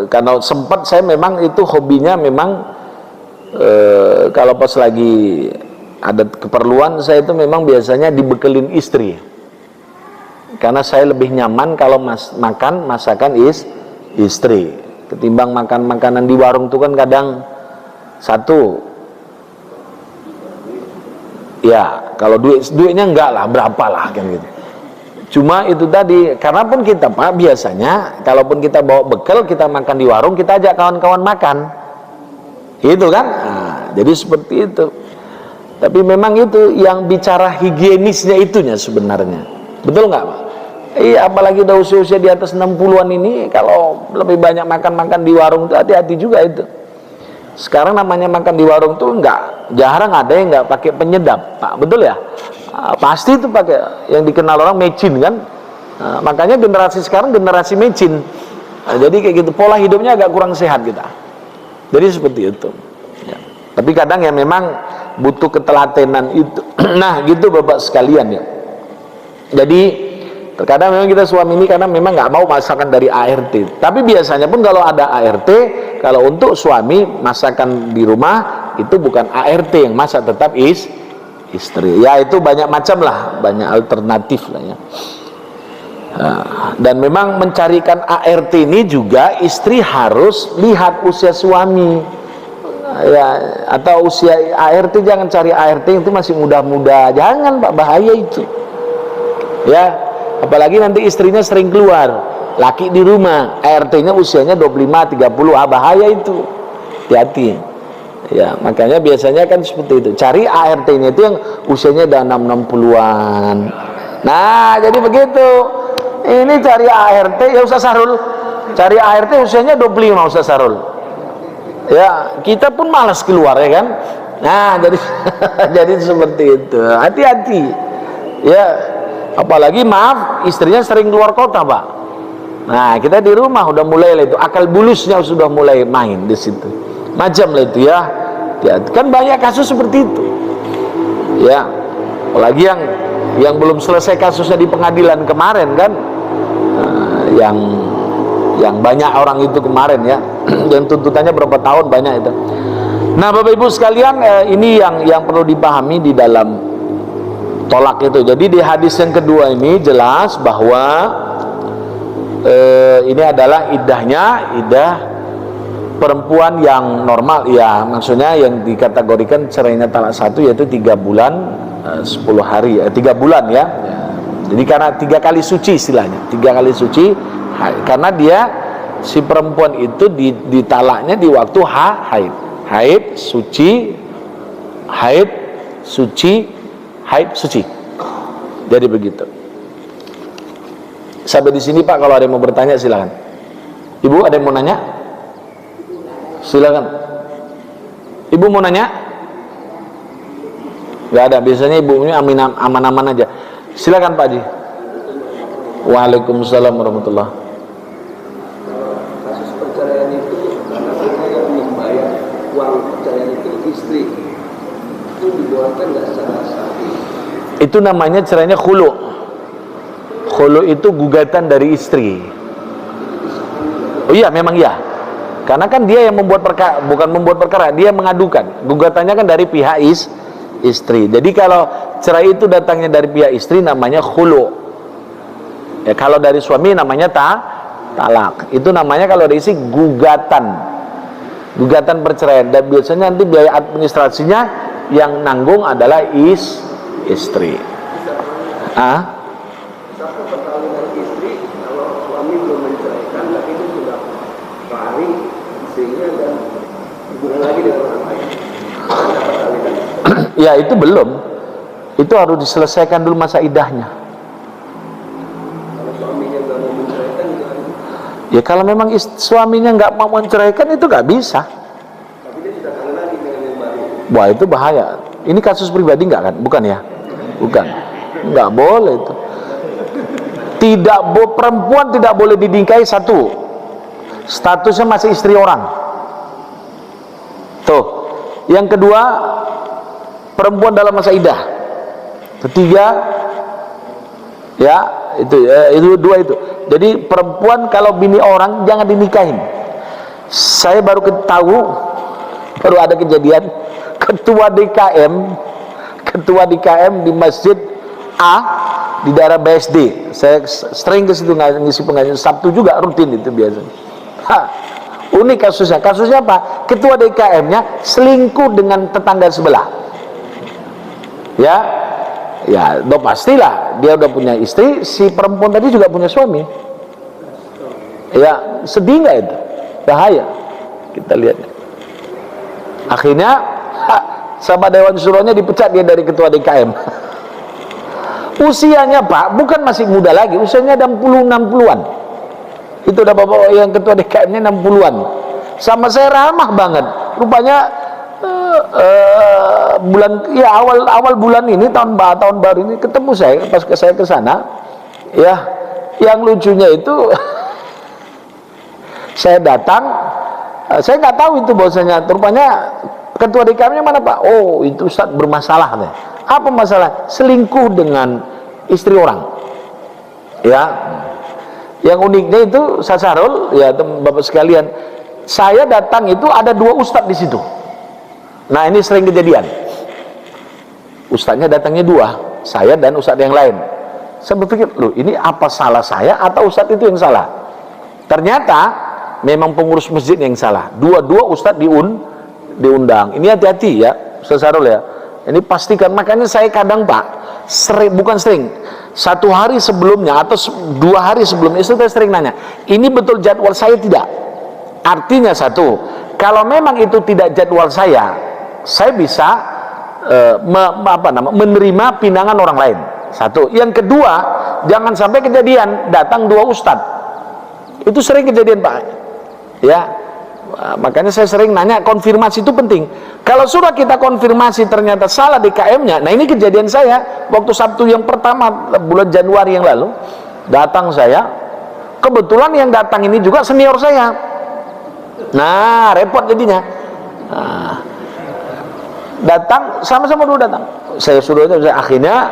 karena sempat saya memang itu hobinya memang kalau pas lagi ada keperluan, saya itu memang biasanya dibekelin istri, karena saya lebih nyaman kalau makan masakan istri ketimbang makan makanan di warung. Tuh kan kadang satu ya, kalau duitnya enggak lah, berapa lah kan gitu. Cuma itu tadi, karena pun kita Pak biasanya kalaupun kita bawa bekal, kita makan di warung, kita ajak kawan-kawan makan gitu kan. Jadi seperti itu. Tapi memang itu yang bicara higienisnya itunya sebenarnya Betul nggak Pak? Iya, apalagi udah usia-usia di atas 60-an ini, kalau lebih banyak makan-makan di warung itu hati-hati juga itu. Sekarang namanya makan di warung tuh jarang ada yang nggak pakai penyedap, Pak. Betul ya? Pasti itu pakai yang dikenal orang mecin kan. Makanya generasi sekarang generasi mecin. Jadi kayak gitu, pola hidupnya agak kurang sehat kita. Jadi seperti itu. Ya. Tapi kadang ya memang butuh ketelatenan itu. Nah, gitu Bapak sekalian ya. Jadi terkadang memang kita suami ini karena memang nggak mau masakan dari ART. Tapi biasanya pun kalau ada ART, kalau untuk suami masakan di rumah itu bukan ART yang masak, tetap istri. Ya itu banyak macam lah, banyak alternatif lah ya. Dan memang mencarikan ART ini juga istri harus lihat usia suami ya, atau usia ART. Jangan cari ART itu masih muda-muda, jangan Pak, bahaya itu ya. Apalagi nanti istrinya sering keluar, laki di rumah, ART-nya usianya 25-30, bahaya itu, hati-hati ya. Makanya biasanya kan seperti itu, cari ART-nya itu yang usianya udah 60-an. Nah jadi begitu. Ini cari ART ya Ustaz Sarul, cari ART usianya 25 Ustaz Sarul ya, kita pun malas keluar ya kan. Nah jadi jadi seperti itu, hati-hati ya. Apalagi maaf istrinya sering keluar kota Pak. Nah kita di rumah udah mulai lah itu, akal bulusnya sudah mulai main di situ, macam lah itu ya. Kan banyak kasus seperti itu ya. Apalagi yang belum selesai kasusnya di pengadilan kemarin kan, yang banyak orang itu kemarin ya, dan tuntutannya berapa tahun, banyak itu. Nah Bapak Ibu sekalian, ini yang perlu dipahami di dalam tolak itu. Jadi di hadis yang kedua ini jelas bahwa ini adalah idah perempuan yang normal ya, maksudnya yang dikategorikan cerainya talak satu yaitu 3 bulan 10 hari, 3 bulan ya. Jadi karena 3 kali suci istilahnya, 3 kali suci, karena dia si perempuan itu ditalaknya di waktu haid suci, haid suci, haid suci. Jadi begitu. Sampai di sini Pak, kalau ada yang mau bertanya silakan. Ibu ada yang mau nanya? Silakan. Ibu mau nanya? Gak ada, biasanya ibu ini aman-aman aja. Silakan Pak Haji. Waalaikumsalam warahmatullah. Kasus perceraian itu karena yang membayar uang perceraian itu istri, itu dibuatkan nggak secara sahih. Itu namanya cerainya khulu. Khulu itu gugatan dari istri. Oh iya, memang iya. Karena kan dia yang membuat perkara, bukan membuat perkara, dia mengadukan. Gugatannya kan dari pihak istri. Jadi kalau cerai itu datangnya dari pihak istri namanya khulu ya. Kalau dari suami namanya talak. Itu namanya kalau dari istri gugatan perceraian. Dan biasanya nanti biaya administrasinya yang nanggung adalah istri. Satu perkawinan istri, kalau suami belum menceraikan tapi itu sudah lari istrinya dan hubungan lagi dengan orang lain, ada perkawinan. Ya itu belum. Itu harus diselesaikan dulu masa idahnya. Kalau suaminya nggak mau menceraikan gimana? Ya kalau memang suaminya nggak mau menceraikan itu nggak bisa. Tapi dia sudah kawin lagi dengan yang baru. Wah itu bahaya. Ini kasus pribadi nggak kan? Bukan ya? Bukan. Nggak boleh itu. Perempuan tidak boleh dinikahi satu. Statusnya masih istri orang. Tuh. Yang kedua, perempuan dalam masa idah. Ketiga, ya itu dua itu. Jadi perempuan kalau bini orang jangan dinikahin. Saya baru baru ada kejadian ketua DKM di masjid A di daerah BSD. Saya sering ke situ ngisi pengajian Sabtu juga, rutin itu biasanya. Unik kasusnya. Kasusnya apa? Ketua DKM-nya selingkuh dengan tetangga sebelah. Ya, pastilah dia udah punya istri, si perempuan tadi juga punya suami. Ya, sedih nggak itu? Bahaya. Kita lihat. Akhirnya sama Dewan Syuronya dipecat dia dari ketua DKM. Usianya Pak bukan masih muda lagi, usianya 60-an. Itu udah bapak yang ketua DKM-nya 60-an. Sama saya ramah banget. Rupanya awal bulan ini tahun baru ini ketemu saya pas saya ke sana. Ya, yang lucunya itu saya datang, saya nggak tahu itu bahwasanya rupanya ketua DKM-nya mana Pak? Oh, itu Ustaz bermasalah nih. Apa masalah? Selingkuh dengan istri orang. Ya. Yang uniknya itu Sasarul, ya Bapak sekalian, saya datang itu ada 2 ustadz di situ. Nah, ini sering kejadian. Ustadznya datangnya 2, saya dan ustadz yang lain. Saya berpikir, loh, ini apa salah saya atau ustadz itu yang salah? Ternyata memang pengurus masjid yang salah. Dua ustadz diundang. Ini hati-hati ya, Sasarul ya. Ini pastikan, makanya saya kadang Pak, bukan sering, 1 hari sebelumnya atau 2 hari sebelumnya itu saya sering nanya, ini betul jadwal saya tidak? Artinya satu, kalau memang itu tidak jadwal saya bisa menerima pinangan orang lain. Satu. Yang kedua, jangan sampai kejadian datang 2 ustadz. Itu sering kejadian Pak. Ya. Makanya saya sering nanya, konfirmasi itu penting. Kalau sudah kita konfirmasi ternyata salah DKM-nya, nah ini kejadian saya waktu Sabtu yang pertama bulan Januari yang lalu, datang saya, kebetulan yang datang ini juga senior saya. Nah, repot jadinya. Nah, datang sama-sama dulu datang. Saya akhirnya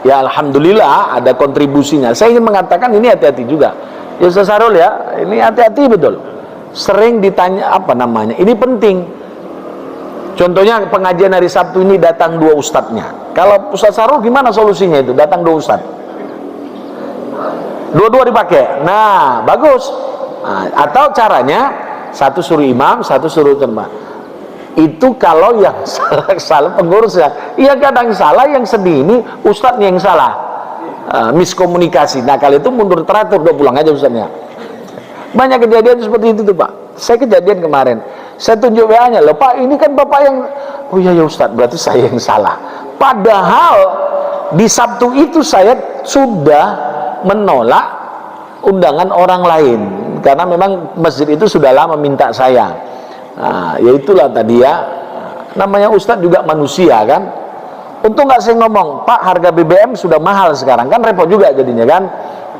ya alhamdulillah ada kontribusinya. Saya ingin mengatakan ini hati-hati juga. Ya Sasarul ya, ini hati-hati betul. Sering ditanya apa namanya, ini penting. Contohnya pengajian hari Sabtu ini datang 2 ustadznya. Kalau Ustadz Sarul gimana solusinya itu? Datang 2 ustadz, dua-dua dipakai. Nah, bagus. Nah, atau caranya satu suruh imam, satu suruh terma. Itu kalau yang salah pengurusnya. Iya, kadang salah yang sedih ini ustadznya yang salah. Miskomunikasi. Nah, kalau itu mundur teratur, udah pulang aja ustadznya. Banyak kejadian seperti itu tuh Pak. Saya kejadian kemarin, saya tunjuk WA-nya, loh Pak, ini kan Bapak yang, oh iya ya Ustadz, berarti saya yang salah. Padahal di Sabtu itu saya sudah menolak undangan orang lain, karena memang masjid itu sudah lama minta saya. Nah, ya itulah tadi ya, namanya Ustadz juga manusia kan. Untung nggak saya ngomong, Pak, harga BBM sudah mahal sekarang, kan repot juga jadinya kan.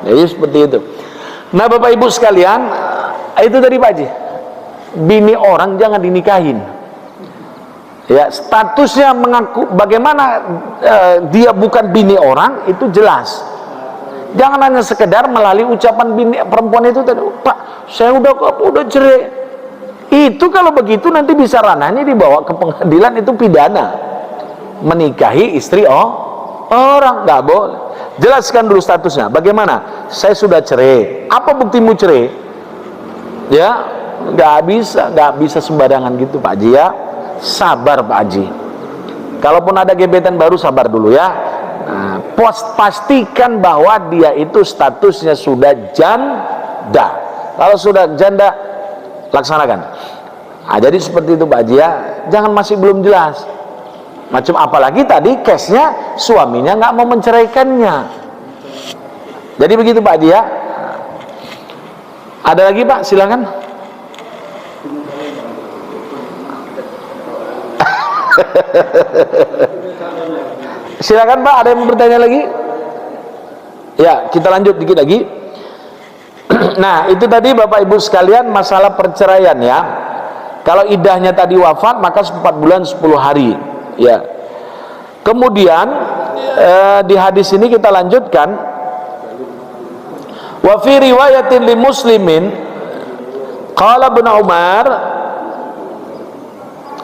Jadi seperti itu. Nah Bapak Ibu sekalian, itu tadi Pak Haji, bini orang jangan dinikahin. Ya, statusnya mengaku bagaimana dia bukan bini orang itu jelas. Jangan hanya sekedar melalui ucapan bini perempuan itu tadi, Pak, saya udah cerai. Itu kalau begitu nanti bisa ranahnya dibawa ke pengadilan, itu pidana. Menikahi istri orang, nggak boleh. Jelaskan dulu statusnya. Bagaimana? Saya sudah cerai. Apa buktimu cerai? Ya, nggak bisa sembarangan gitu Pak Haji ya. Sabar Pak Haji. Kalaupun ada gebetan baru, sabar dulu ya. Nah, pastikan bahwa dia itu statusnya sudah janda. Kalau sudah janda, laksanakan. Nah, jadi seperti itu Pak Haji ya. Jangan masih belum jelas. Macam apalagi tadi case-nya suaminya nggak mau menceraikannya. Jadi begitu Pak Haji ya. Ada lagi Pak, silakan. Silakan Pak, ada yang mau bertanya lagi? Ya, kita lanjut dikit lagi. Nah, itu tadi Bapak Ibu sekalian masalah perceraian ya. Kalau idahnya tadi wafat maka 4 bulan 10 hari. Ya. Kemudian di hadis ini kita lanjutkan, wa fi riwayatin li Muslimin qala Ibnu Umar.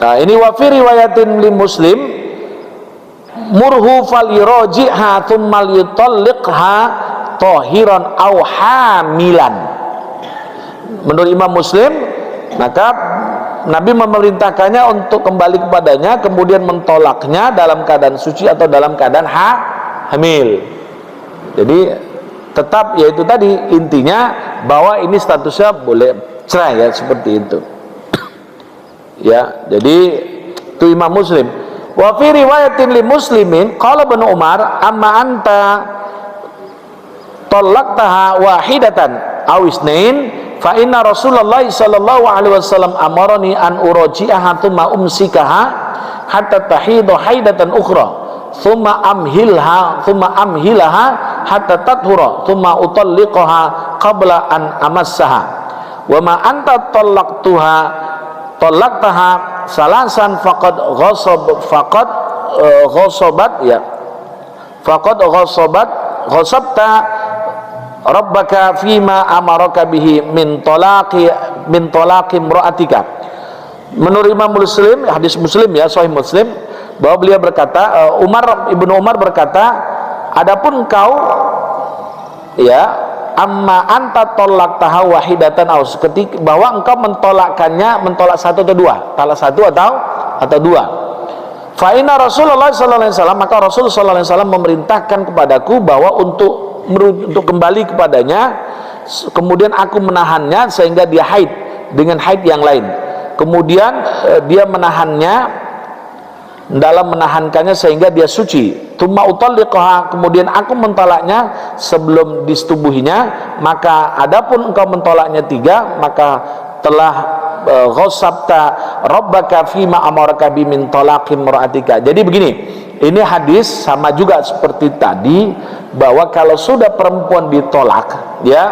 Nah, ini wa fi riwayatin li Muslim murhu falyuraji'ha thumma yutalliqha tahiran aw hamilan. Menurut Imam Muslim, maka Nabi memerintahkannya untuk kembali kepadanya, kemudian mentolaknya dalam keadaan suci atau dalam keadaan hamil. Jadi tetap yaitu tadi intinya bahwa ini statusnya boleh cerai ya, seperti itu. Ya, jadi itu Imam Muslim. Wa fi riwayatin li Muslimin qala Ibnu Umar amma anta talaqtaha wahidatan aw isnain fa inna Rasulullah sallallahu alaihi wasallam amarani an uraji'aha thumma umsikaha hatta tahidu haidatan ukhra thumma amhilaha hatta tathura thumma utalliqaha qabla an amassaha wa ma anta talaqtaha salasan faqad ghasabta rabbaka fima amaraka bihi min talaqi imra'atika. Menurut Imam Muslim, hadis Muslim ya, Sahih Muslim, bahwa beliau berkata, Ibnu Umar berkata, adapun kau ya, amma anta talaqtaha wahidatan aus, ketika bahwa engkau mentolak satu atau dua, talak satu atau dua. Fa inna Rasulullah sallallahu alaihi wasallam, maka Rasul sallallahu alaihi wasallam memerintahkan kepadaku bahwa untuk kembali kepadanya, kemudian aku menahannya sehingga dia haid dengan haid yang lain, kemudian dia menahannya, dalam menahankannya sehingga dia suci, tsumma utalliqaha, kemudian aku mentolaknya sebelum disetubuhinya, maka adapun engkau mentolaknya 3, maka telah ghasabta rabbaka fima amaraka bi min talaqi imra'atika. Jadi begini, ini hadis sama juga seperti tadi, bahwa kalau sudah perempuan ditolak, ya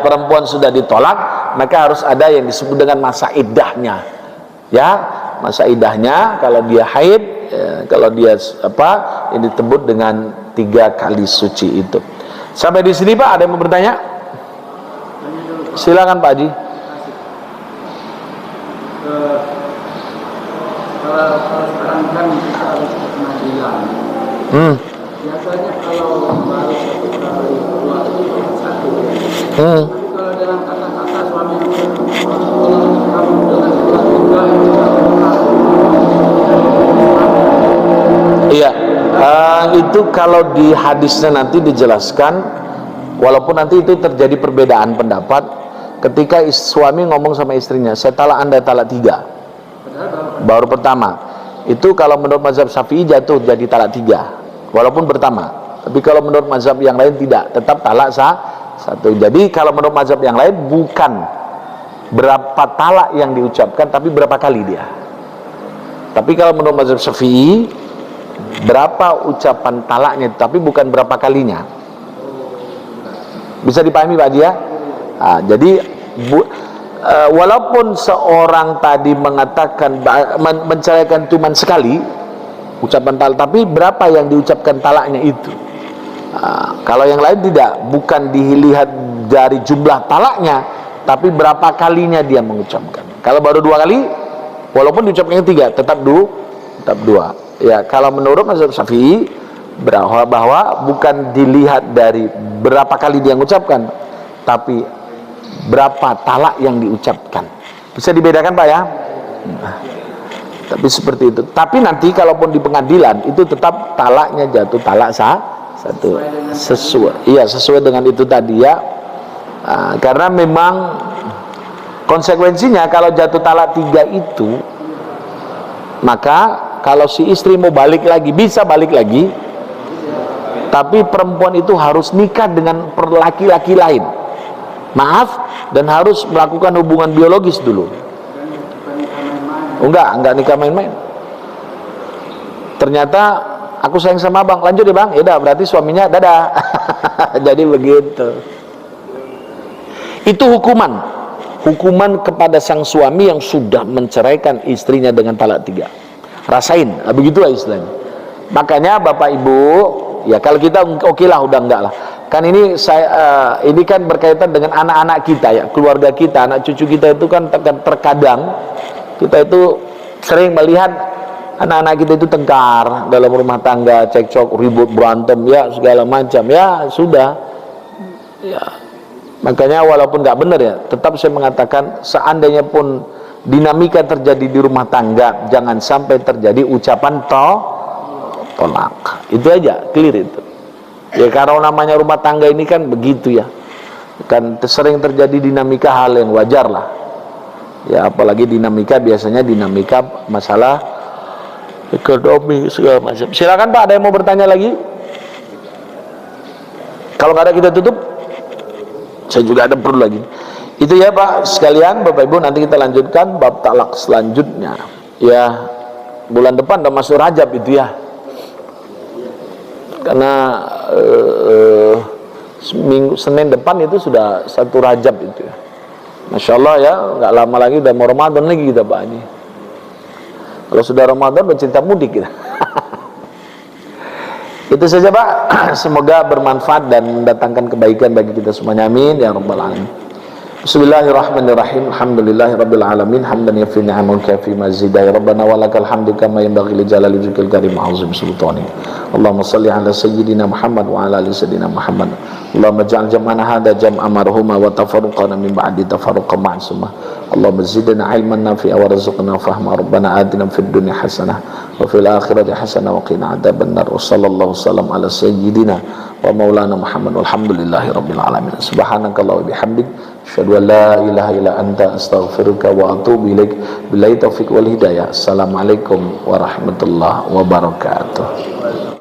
perempuan sudah ditolak, maka harus ada yang disebut dengan masa iddahnya. Ya, masa iddahnya kalau dia haid, kalau dia ini disebut dengan 3 kali suci itu. Sampai di sini Pak, ada yang mau bertanya? Silakan Pak Haji. Kalau sekarang kan kita harus ke pengadilan. Biasanya kalau baru 1 kali keluar itu 1. Tapi kalau dalam kata-kata suami kamu dengan keluarga iya, itu kalau di hadisnya nanti dijelaskan, walaupun nanti itu terjadi perbedaan pendapat ketika suami ngomong sama istrinya, saya talak anda talak 3, baru pertama itu kalau menurut mazhab Syafi'i jatuh jadi talak 3 walaupun pertama, tapi kalau menurut mazhab yang lain tidak, tetap talak 1. Jadi kalau menurut mazhab yang lain bukan berapa talak yang diucapkan, tapi berapa kali dia. Tapi kalau menurut mazhab Syafi'i berapa ucapan talaknya, tapi bukan berapa kalinya. Bisa dipahami Pak Haji ya? Jadi walaupun seorang tadi mengatakan menceraikan cuma sekali ucapan talak, tapi berapa yang diucapkan talaknya itu. Kalau yang lain tidak, bukan dilihat dari jumlah talaknya, tapi berapa kalinya dia mengucapkan. Kalau baru 2 kali, walaupun diucapkannya 3, tetap 2. Ya, kalau menurut mazhab Syafi'i bahwa bukan dilihat dari berapa kali dia mengucapkan, tapi berapa talak yang diucapkan. Bisa dibedakan Pak ya? Tapi seperti itu. Tapi nanti kalaupun di pengadilan itu tetap talaknya jatuh talak 1. Sesuai dengan itu tadi ya. Karena memang konsekuensinya kalau jatuh talak 3 itu, maka kalau si istri mau balik lagi, bisa balik lagi, tapi perempuan itu harus nikah dengan laki-laki lain, dan harus melakukan hubungan biologis dulu. Enggak nikah main-main. Ternyata aku sayang sama abang, lanjut ya bang, ya berarti suaminya dadah. Jadi begitu. Itu hukuman kepada sang suami yang sudah menceraikan istrinya dengan talak 3. Rasain, begitulah istilahnya. Makanya Bapak Ibu, ya kalau kita oke lah, udah enggak lah. Kan ini ini kan berkaitan dengan anak-anak kita ya, keluarga kita, anak cucu kita itu kan terkadang kita itu sering melihat anak-anak kita itu tengkar dalam rumah tangga, cekcok, ribut, berantem ya segala macam, ya sudah ya. Makanya walaupun nggak benar ya, tetap saya mengatakan seandainya pun dinamika terjadi di rumah tangga, jangan sampai terjadi ucapan tolak. Itu aja, clear itu. Ya karena namanya rumah tangga ini kan begitu ya, kan sering terjadi dinamika, hal yang wajar lah. Ya apalagi dinamika biasanya dinamika masalah ekonomi segala macam. Silakan Pak, ada yang mau bertanya lagi? Kalau nggak ada kita tutup. Saya juga ada perlu lagi. Itu ya Pak sekalian, Bapak Ibu, nanti kita lanjutkan bab talak selanjutnya. Ya, bulan depan udah masuk Rajab itu ya. Karena Senin depan itu sudah 1 Rajab itu ya. Masya Allah ya, nggak lama lagi udah mau Ramadan lagi kita Pak ini. Kalau sudah Ramadan udah cinta mudik kita. Itu saja Pak. Semoga bermanfaat dan mendatangkan kebaikan bagi kita semuanya. Amin ya rabbal alamin. Bismillahirrahmanirrahim. Alhamdulillahirabbil alamin. Hamdan yafi ni'amul kafi mazida. Ya Rabbana walakal hamdu kama yanbaghi li jalali wajhikal karim azim sultanik. Allahumma shalli ala sayyidina Muhammad wa ala ali sayyidina Muhammad. Allahumma ja'al jam'ana hadha jam'an marhuma wa tafarruqana min ba'di tafarruqan ma'suma. Allahumma zidna ilman nafi'a wa rizqna fahma. Rabbana atina fid dunya hasanah wa fil akhirati hasanah wa qina adzabannar. Wa sallallahu sallam ala sayyidina wa maulana Muhammad walhamdulillahi rabbil alamin. Subhanakallah wa bihamdik asyhadu an la ilaha illa anta astaghfiruka wa atubu ilaik. Billahi taufiq wal hidayah. Assalamualaikum warahmatullahi wabarakatuh.